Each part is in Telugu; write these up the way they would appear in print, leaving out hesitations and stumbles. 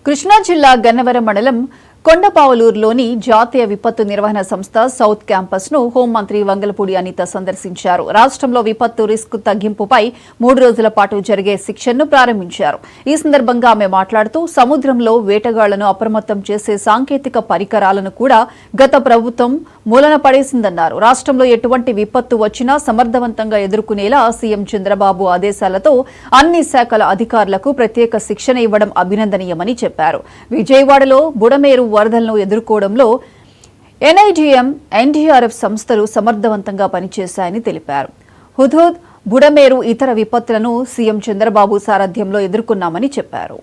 కృష్ణా జిల్లా గన్నవరం మండలం కొండపావలూరులోని జాతీయ విపత్తు నిర్వహణ సంస్థ సౌత్ క్యాంపస్ ను హోంమంత్రి వంగలపూడి అనిత సందర్శించారు. రాష్ట్రంలో విపత్తు రిస్క్ తగ్గింపుపై 3 రోజుల పాటు జరిగే శిక్షణను ప్రారంభించారు. ఈ సందర్భంగా ఆమె మాట్లాడుతూ సముద్రంలో వేటగాళ్లను అప్రమత్తం చేసే సాంకేతిక పరికరాలను కూడా గత ప్రభుత్వం మూలన పడేసిందన్నారు. రాష్ట్రంలో ఎటువంటి విపత్తు వచ్చినా సమర్థవంతంగా ఎదుర్కొనేలా సీఎం చంద్రబాబు ఆదేశాలతో అన్ని శాఖల అధికారులకు ప్రత్యేక శిక్షణ ఇవ్వడం అభినందనీయమని చెప్పారు. విజయవాడలో బుడమేరు వరదలను ఎదుర్కోవడంలో ఎన్ఐడిఎం, ఎన్డీఆర్ఎఫ్ సంస్థలు సమర్థవంతంగా పనిచేశాయని తెలిపారు. హుద్హుద్, బుడమేరు ఇతర విపత్తులను సీఎం చంద్రబాబు సారథ్యంలో ఎదుర్కొన్నామని చెప్పారు.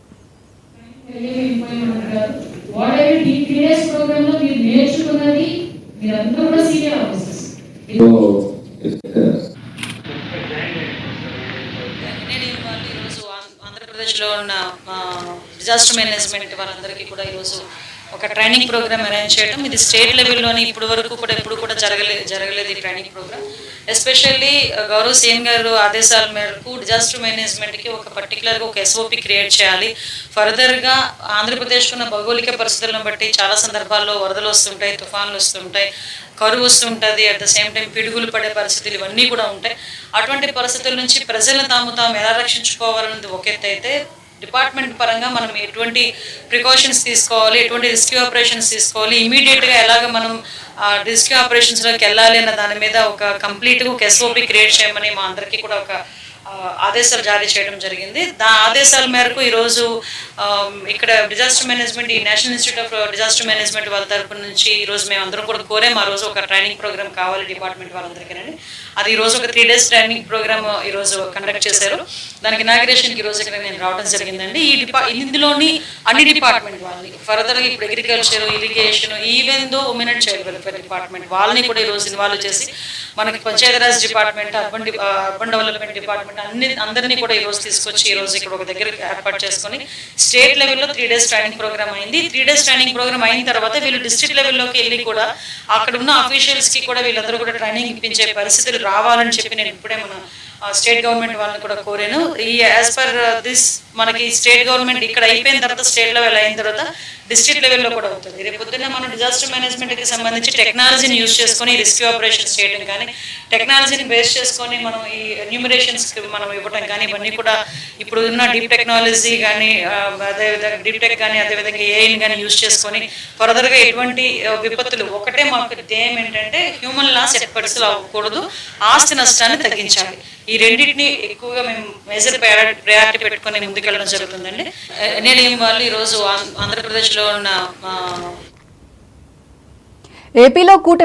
ఆంధ్రప్రదేశ్లో ఉన్న డిజాస్టర్ మేనేజ్మెంట్ వాళ్ళందరికీ కూడా ఈరోజు ఒక ట్రైనింగ్ ప్రోగ్రామ్ అరేంజ్ చేయడం, ఇది స్టేట్ లెవెల్లోని ఇప్పుడు వరకు కూడా ఎప్పుడు కూడా జరగలేదు ఈ ట్రైనింగ్ ప్రోగ్రామ్. ఎస్పెషల్లీ గౌరవ సీఎం గారు ఆదేశాల మేరకు డిజాస్టర్ మేనేజ్మెంట్కి ఒక పర్టికులర్గా ఒక ఎస్ఓపి క్రియేట్ చేయాలి. ఫర్దర్గా ఆంధ్రప్రదేశ్లో ఉన్న భౌగోళిక పరిస్థితులను బట్టి చాలా సందర్భాల్లో వరదలు వస్తుంటాయి, తుఫాన్లు వస్తుంటాయి, కరువు వస్తుంటుంది, అట్ ద సేమ్ టైం పిడుగులు పడే పరిస్థితులు ఇవన్నీ కూడా ఉంటాయి. అటువంటి పరిస్థితుల నుంచి ప్రజలను తాము ఎలా రక్షించుకోవాలన్నది ఒక ఎత్తు అయితే, డిపార్ట్మెంట్ పరంగా మనం ఎటువంటి ప్రికాషన్స్ తీసుకోవాలి, ఎటువంటి రెస్క్యూ ఆపరేషన్స్ తీసుకోవాలి, ఇమీడియట్గా ఎలాగ మనం రెస్క్యూ ఆపరేషన్స్లోకి వెళ్ళాలి అన్న దాని మీద ఒక కంప్లీట్గా ఒక ఎస్ఓపి క్రియేట్ చేయమని మా అందరికీ కూడా ఒక ఆదేశాలు జారీ చేయడం జరిగింది. ఆదేశాల మేరకు ఈరోజు ఇక్కడ డిజాస్టర్ మేనేజ్మెంట్, ఈ national institute of disaster management వాళ్ళ తరపు నుంచి ఈరోజు మేము అందరం కూడా కోరాము, ఆ రోజు ఒక ట్రైనింగ్ ప్రోగ్రామ్ కావాలి డిపార్ట్మెంట్ వాళ్ళందరికీ. అది ఈరోజు ఒక 3 days ట్రైనింగ్ ప్రోగ్రామ్ ఈరోజు కండక్ట్ చేశారు. దానికి ఇనాగ్రేషన్కి ఈరోజు ఇక్కడ నేను రావడం జరిగిందండి. ఇందులోని అన్ని డిపార్ట్మెంట్ వాళ్ళని ఫర్దర్గా ఇప్పుడు agriculture, irrigation, even though women and child welfare department వాళ్ళని కూడా ఈరోజు ఇన్వాల్వ్ చేసి మనకి Panchayati Raj department, urban development department అందరినీ కూడా ఈరోజు తీసుకొచ్చి ఈరోజు ఇక్కడ ఒక దగ్గర ఏర్పాటు చేసుకుని స్టేట్ లెవెల్లో 3 days ట్రైనింగ్ ప్రోగ్రామ్ అయింది. 3 days ట్రైనింగ్ ప్రోగ్రామ్ అయిన తర్వాత వీళ్ళు డిస్ట్రిక్ట్ లెవెల్లోకి వెళ్ళి కూడా అక్కడ ఉన్న అఫీషియల్స్కి కూడా వీళ్ళందరూ కూడా ట్రైనింగ్ ఇప్పించే పరిస్థితులు రావాలని చెప్పి నేను ఇప్పుడే మన స్టేట్ గవర్నమెంట్ వాళ్ళని కూడా కోరాను. ఈ యాజ్ పర్ దిస్ మనకి స్టేట్ గవర్నమెంట్ ఇక్కడ అయిపోయిన తర్వాత స్టేట్ లెవెల్ అయిన తర్వాత డిస్ట్రిక్ట్ లెవెల్లో కూడా అవుతుంది. రేపు పొద్దున్న మనం డిజాస్టర్ మేనేజ్మెంట్కి సంబంధించి టెక్నాలజీని యూజ్ చేసుకొని రెస్క్యూ ఆపరేషన్స్ చేయడం కానీ, టెక్నాలజీని బేస్ చేసుకొని మనం ఈ ఎన్యూమరేషన్స్కి మనం ఇవ్వడం కానీ, ఇవన్నీ కూడా ఇప్పుడు ఉన్న డీప్ టెక్నాలజీ కానీ, అదేవిధంగా డీప్ టెక్ కానీ, అదేవిధంగా ఏఐని కానీ యూజ్ చేసుకొని ఫర్దర్గా ఎటువంటి విపత్తులు, ఒకటే మాకు ధ్యేయం ఏంటంటే హ్యూమన్ లాస్ ఎట్టి పరిస్థితులు అవ్వకూడదు, ఆస్తి నష్టాన్ని తగ్గించాలి. ఈ రెండింటిని ఎక్కువగా మేము మేజర్ ప్రయారిటీ పెట్టుకొని ముందుకెళ్ళడం జరుగుతుందండి. నేను వాళ్ళు ఈరోజు ఆంధ్రప్రదేశ్లో ఉన్న ఏపీలో కూటమి